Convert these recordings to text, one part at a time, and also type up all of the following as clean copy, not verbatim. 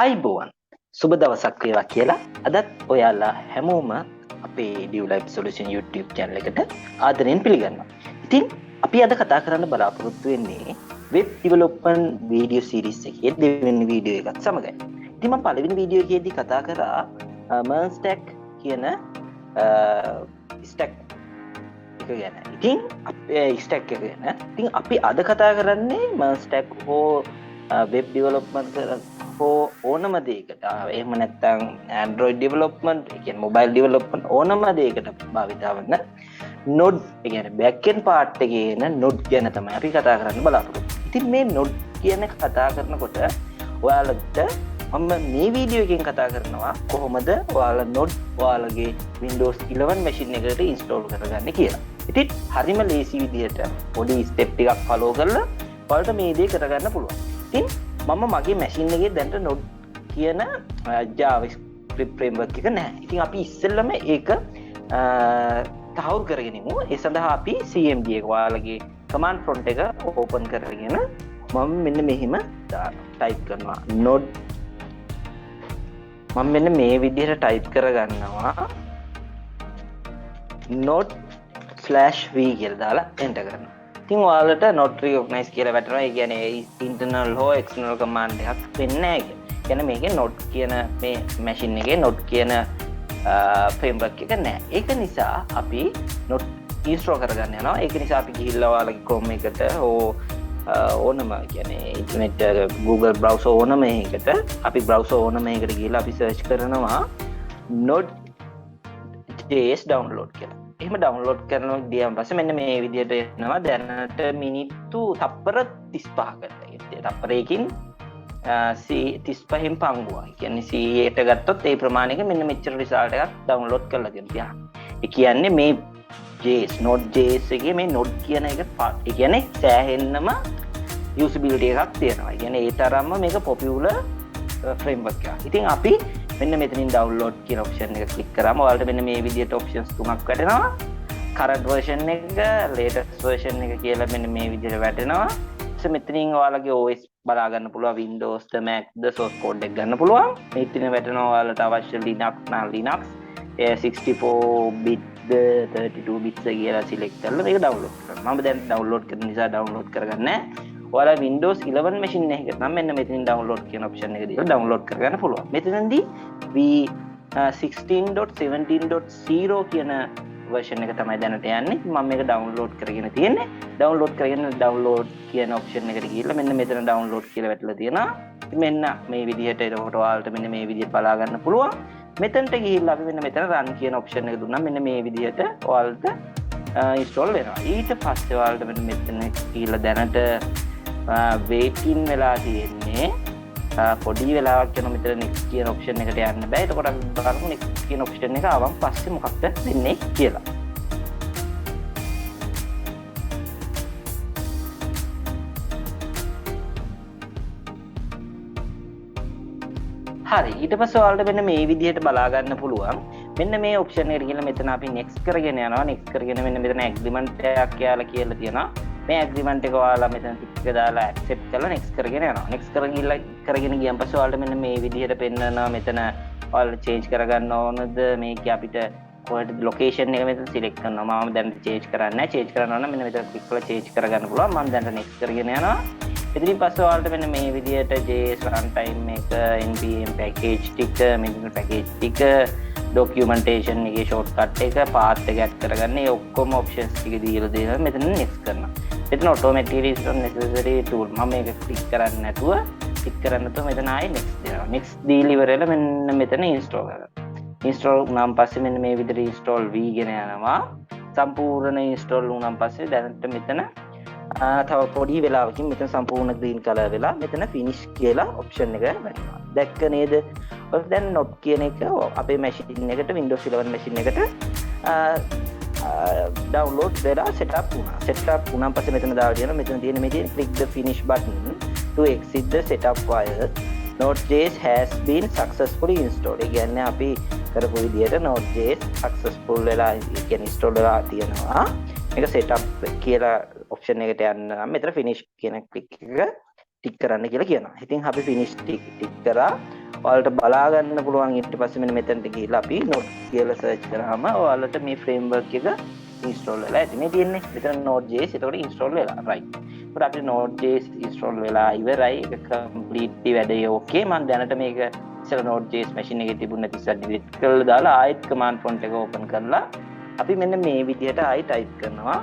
අයිබෝවන් සුබ දවසක් වේවා කියලා අදත් ඔයාලා හැමෝම අපේ EduLIFE Solutions YouTube channel එකට ආදරයෙන් පිළිගන්නවා. ඉතින් අපි අද කතා කරන්න බලාපොරොත්තු වෙන්නේ web development video series එකේ දෙවෙනි වීඩියෝ එකත් සමගයි. ඉතින් මම පළවෙනි වීඩියෝ එකේදී කතා කරා merge stack කියන stack එක ගැන. ඉතින් අපේ stack එක ගැන. ඉතින් අපි අද කතා කරන්නේ merge stack හෝ web development ඕනම දෙයකට එහෙම නැත්නම් Android development ඒ කියන්නේ mobile development ඕනම දෙයකට භාවිතා වෙන node ඒ කියන්නේ back end part එකේ එන node ගැන තමයි අපි කතා කරන්න බලාපොරොත්තු. ඉතින් මේ node කියන කතා කරනකොට ඔයාලට මම මේ වීඩියෝ එකෙන් කතා කරනවා කොහොමද ඔයාලා node ඔයාලගේ Windows 11 machine එකට install කරගන්නේ කියලා. ඉතින් හරිම ලේසි විදිහට පොඩි step ටිකක් follow කරලා ඔයාලට මේ දේ කරගන්න පුළුවන්. ඉතින් මම මගේ මැෂින් එකේ දැන්ට node කියන JavaScript framework එක නැහැ. ඉතින් අපි ඉස්සෙල්ලම ඒක තහවුරු කරගෙන ඉමු. ඒ සඳහා අපි CMD එක ඔයාලගේ command prompt එක open කරගෙන මම මෙන්න මෙහිම type කරනවා node. මම මෙන්න මේ විදිහට type කරගන්නවා node/v කියලා දාලා enter කරනවා. ඉතින් ඔයාලට not recognize කියලා වැටෙනවා. ඒ කියන්නේ internal හෝ external command එකක් වෙන්නේ නැහැ කියන්නේ. කියන්නේ මේකේ not කියන මේ machine එකේ not කියන framework එක නැහැ. ඒක නිසා අපි not install කරගන්න යනවා. ඒක නිසා අපි ගිහිල්ලා ඔයාලගේ Chrome එකට හෝ ඕනම කියන්නේ internet Google browser ඕනම එකකට අපි browser ඕනම එකකට ගිහිල්ලා අපි search කරනවා node.js download කියලා. එහෙම ඩවුන්ලෝඩ් කරනවා ගියාන් පස්සේ මෙන්න මේ විදිහට එනවා. දැනට මිනිත්තු තප්පර 35කට. තප්පරයකින් 35න් පංගුවා. ඒ කියන්නේ 100ට ගත්තොත් ඒ ප්‍රමාණයක මෙන්න මෙච්චර රිසල්ට් එකක් ඩවුන්ලෝඩ් කරලා දෙනවා. ඒ කියන්නේ මේ JS Node.js එකේ මේ node කියන එක ඒ කියන්නේ සෑහෙන්නම usability එකක් තියෙනවා. ඒ කියන්නේ ඒ තරම්ම මේක popular framework එකක්. ඉතින් අපි මෙන්න මෙතනින් download කියන option එක click කරාම ඔයාලට මෙන්න මේ විදිහට options තුනක් වැටෙනවා. current version එක, latest version එක කියලා මෙන්න මේ විදිහට වැටෙනවා. ඊට මෙතනින් ඔයාලගේ OS බලා ගන්න පුළුවන් Windows ද Mac ද source code එක ගන්න පුළුවන්. මෙතන වැටෙනවා ඔයාලට අවශ්‍ය Linux නම් Linux 64 bit ද 32 bit කියලා select කරලා මේක download කරනවා. මම දැන් download කරන නිසා download කරගන්නේ නැහැ. ඔයාලා Windows 11 machine එකකට නම් මෙන්න මෙතනින් download කියන option එක දීලා download කරගන්න පුළුවන්. මෙතනදී v16.17.0 කියන version එක තමයි දැනට යන්නේ. මම මේක download කරගෙන තියෙන්නේ. download කරගෙන download කියන option එකට ගිහිල්ලා මෙන්න මෙතන download කියලා වැටලා තියෙනවා. මෙන්න මේ විදිහට එතකොට ඔයාලට මෙන්න මේ විදිහට බලා ගන්න පුළුවන්. මෙතනට ගිහිල්ලා අපි මෙන්න මෙතන run කියන option එක දුන්නා. මෙන්න මේ විදිහට ඔයාලට install වෙනවා. ඊට පස්සේ ඔයාලට මෙන්න මෙතන ගිහිල්ලා දැනට waiting වෙලා තියෙන්නේ පොඩි වෙලාවක් යන මෙතන next කියන option එකට යන්න බෑ. එතකොට අපි බලමු next කියන option එක ආවම පස්සේ මොකක්ද වෙන්නේ කියලා. හරි, ඊට පස්සේ ඔයාලට මෙන්න මේ විදිහට බලා ගන්න පුළුවන්. මෙන්න මේ option එකට ගිහලා මෙතන අපි next කරගෙන යනවා. next කරගෙන මෙන්න මෙතන agreement එකක් කියලා තියෙනවා. මේ agreement එක ඔයාලා මෙතන ටික දාලා accept කරලා next කරගෙන යනවා. next කරගෙන ගියන් පස්සේ ඔයාලට මෙන්න මේ විදිහට පෙන්නනවා. මෙතන ඔයාලා change කරගන්න ඕනද මේක අපිට කොහෙද location එක මෙතන select කරනවා. මම දැන් change කරන්නේ නැහැ. change කරන්න ඕන නම් මෙන්න මෙතන click කරලා change කරගන්න පුළුවන්. මම දැන් next කරගෙන යනවා. ඉතින් පස්සේ ඔයාලට මෙන්න මේ විදිහට JS runtime එක npm package ටික මෙතන package ටික documentation එකේ shortcut එක path එක add කරගන්න. ඒ ඔක්කොම options ටික දීලා දෙනවා. මෙතන next කරනවා. මෙතන automatically install necessary tool මම මේක click කරන්නේ නැතුව click කරන්නේ නැතුව මෙතන ආයේ next දෙනවා. next දීලා ඉවරලා මෙන්න මෙතන install කරනවා. install වුණාන් පස්සේ මෙන්න මේ විදිහට install වීගෙන යනවා. සම්පූර්ණ install වුණාන් පස්සේ දැනට මෙතන තව පොඩි වෙලාවකින් මෙතන සම්පූර්ණ green color වෙලා මෙතන finish කියලා option එක වැටෙනවා. දැක්ක නේද? ඔය දැන් node කියන එක අපේ machine එකට Windows 11 machine එකට download වෙලා setup වුණා. setup වුණාන් පස්සේ මෙතන දාලා තියෙනවා මෙතන තියෙන මේ තියෙන click the finish button to exit the setup file. Node.js has been successfully installed. ඒ කියන්නේ අපි කරපු විදිහට Node.js successful වෙලා කියන්නේ install වෙලා තියෙනවා. මේක setup කියලා option එකට යන්න නම් මෙතන finish කියන click එක ටික් කරන්න කියලා කියනවා. ඉතින් අපි finish ටික් කරා. ඔයාලට බලා ගන්න පුළුවන් ඊට පස්සේ මෙන්න මෙතනට ගිහිල්ලා අපි node කියලා search කරාම ඔයාලට මේ framework එක install වෙලා ඇති. මේ තියෙන්නේ මෙතන node.js එතකොට install වෙලා right. ඒකට අපිට node.js install වෙලා ඉවරයි. ඒක completely වැඩේ okay. මම දැනට මේක ඉස්සෙල්ලා node.js machine එකේ තිබුණ නැති certificate කරලා දාලා ආයෙත් command prompt එක open කරලා අපි මෙන්න මේ විදිහට ආයෙ type කරනවා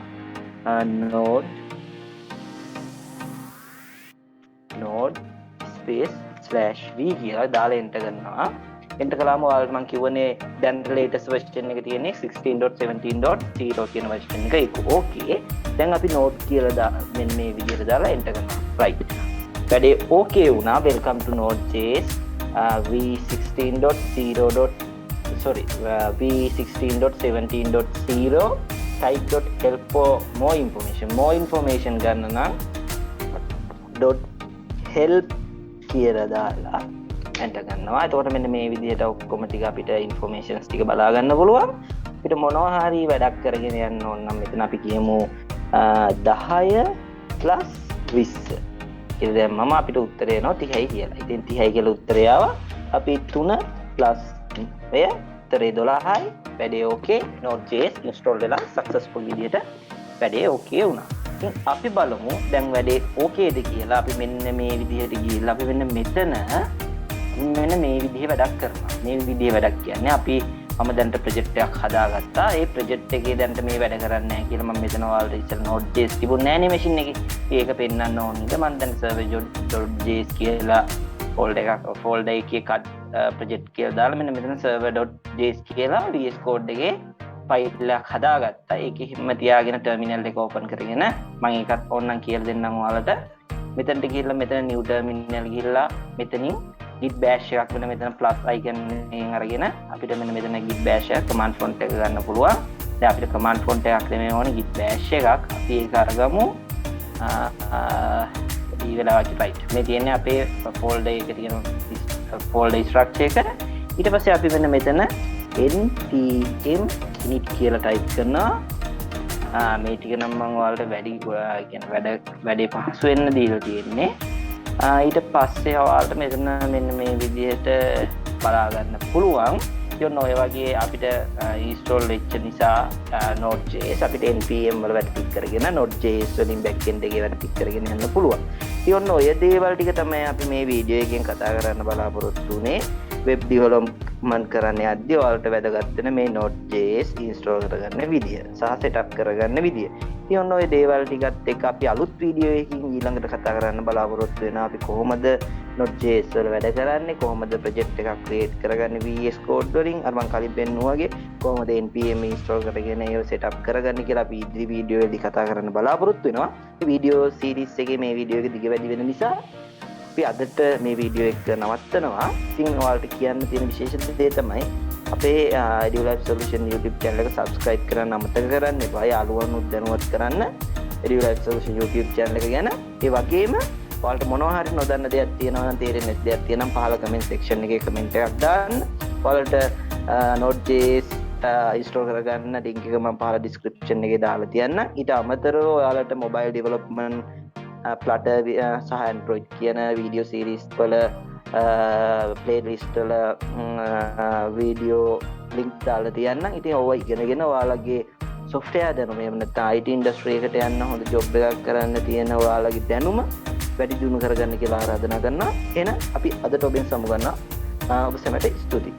node space /v කියලා දාලා enter කරනවා. enter කළාම ඔයාලට මම කියවනේ දැන් latest version එක තියෙන්නේ 16.17.0 කියන version එක. ඒක okay. දැන් අපි node කියලා මෙන්න මේ විදිහට දාලා enter කරනවා. right. වැඩේ okay වුණා. welcome to node.js v16.17.0 type.help for more information ගන්න නම් .help කියලා දාලා enter කරනවා. එතකොට මෙන්න මේ විදිහට ඔක්කොම ටික අපිට informations ටික බලා ගන්න පුළුවන්. අපිට මොනවා හරි වැඩක් කරගෙන යන්න ඕන නම් මෙතන අපි කියමු 10 plus 20. ඒක දැම්මම අපිට උත්තරය එනවා 30යි කියලා. ඉතින් 30යි කියලා උත්තරය ආවා. අපි 3 plus ඔය උත්තරේ 12යි. වැඩේ okay. Node.js install වෙලා successful විදිහට වැඩේ okay වුණා. ඉතින් අපි බලමු දැන් වැඩේ ඕකේද කියලා. අපි මෙන්න මේ විදිහට ගිහිල්ලා අපි මෙන්න මෙතන මෙන්න මේ විදිහේ වැඩක් කරනවා. මේ විදිහේ වැඩක් කියන්නේ අපි මම දැන්ට ප්‍රොජෙක්ට් එකක් හදාගත්තා. ඒ ප්‍රොජෙක්ට් එකේ දැන්ට මේ වැඩ කරන්නේ නැහැ කියලා මම මෙතන ඔයාලට ඉස්සෙල් Node.js තිබුණේ නැහැ නේ මැෂින් එකේ. ඒක පෙන්වන්න ඕනිද මම දැන් server.js කියලා ෆෝල්ඩර් එකේ ප්‍රොජෙක්ට් කියලා දාලා මෙන්න මෙතන server.js කියලා VS Code එකේ ෆයිල් එකක් හදාගත්තා. ඒකෙ හිම තියාගෙන ටර්මිනල් එක ඕපන් කරගෙන මම ඒකත් ඕනනම් කියලා දෙන්නම් ඔයාලට. මෙතනට ගිහිල්ලා මෙතන new terminal ගිහිල්ලා මෙතනින් git bash එකක් වෙන මෙතන plus icon එකෙන් අරගෙන අපිට මෙන්න මෙතන git bash එක command prompt එක ගන්න පුළුවන්. දැන් අපිට command prompt එකක් දෙන්න ඕනේ git bash එකක්. අපි ඒක අරගමු. ඊ වෙලාවට right. මේ තියෙන්නේ අපේ folder එකේ තියෙන folder structure එක. ඊට පස්සේ අපි මෙන්න මෙතන npm init කියලා type කරනවා. මේ ටික නම් මම ඔයාලට වැඩේ පහසු වෙන්න දීලා තියෙන්නේ. ඊට පස්සේ ඔයාලට මෙතන මෙන්න මේ විදිහට බලා ගන්න පුළුවන්. ඉතින් ඔය වගේ අපිට install වෙච්ච නිසා Node.js අපිට npm වල වැඩ ටික කරගෙන Node.js වලින් backend එකේ වැඩ ටික කරගෙන යන්න පුළුවන්. ඉතින් ඔය දේවල් ටික තමයි අපි මේ වීඩියෝ එකෙන් කතා කරන්න බලාපොරොත්තු වෙන්නේ. web development කරන්න යද්දී ඔයාලට වැදගත් වෙන මේ Node.js install කරගන්න විදිය සහ setup කරගන්න විදිය. ඉතින් ඔය දේවල් ටිකත් එක්ක අපි අලුත් වීඩියෝ එකකින් ඊළඟට කතා කරන්න බලාපොරොත්තු වෙනවා. අපි කොහොමද Node.js වල වැඩ කරන්නේ, කොහොමද project එකක් create කරගන්නේ VS Code වලින්, අර මම කලින් පෙන්නුවා වගේ කොහොමද npm install කරගෙන ඒක setup කරගන්නේ කියලා අපි ඉදිරි වීඩියෝ වලදී කතා කරන්න බලාපොරොත්තු වෙනවා. මේ වීඩියෝ series එකේ මේ වීඩියෝ එක දිග වැඩි වෙන නිසා අපි අදට මේ වීඩියෝ එක නවත්තනවා. ඉතින් ඔයාලට කියන්න තියෙන විශේෂ දේ තමයි අපේ EduLIFE Solutions YouTube channel එක subscribe කරන්න අමතක කරන්න එපා. යාළුවන්වත් දැනුවත් කරන්න EduLIFE Solutions YouTube channel එක ගැන. ඒ වගේම ඔයාලට මොනවා හරි නොදන්න දෙයක් තියෙනවා නම් තේරෙන්නේ නැති දෙයක් තියෙනවා නම් පහළ comment section එකේ comment එකක් දාන්න. ඔයාලට Node.js install කරගන්න link එක මම පහළ description එකේ දාලා තියන්න. ඊට අමතරව ඔයාලට mobile development Flutter සහ Android කියන වීඩියෝ සීරීස් වල ප්ලේලිස්ට් වල වීඩියෝ ලින්ක් දාලා තියන්න. ඉතින් ඕවා ඉගෙනගෙන ඔයාලගේ software දැනුම එහෙම නැත්නම් IT industry එකට යන්න හොඳ job එකක් කරන්න තියෙන ඔයාලගේ දැනුම වැඩි දියුණු කරගන්න කියලා ආරාධනා කරනවා. එහෙනම් අපි අදට ඔබෙන් සමු ගන්නවා. ඔබ සැමට ස්තුතියි.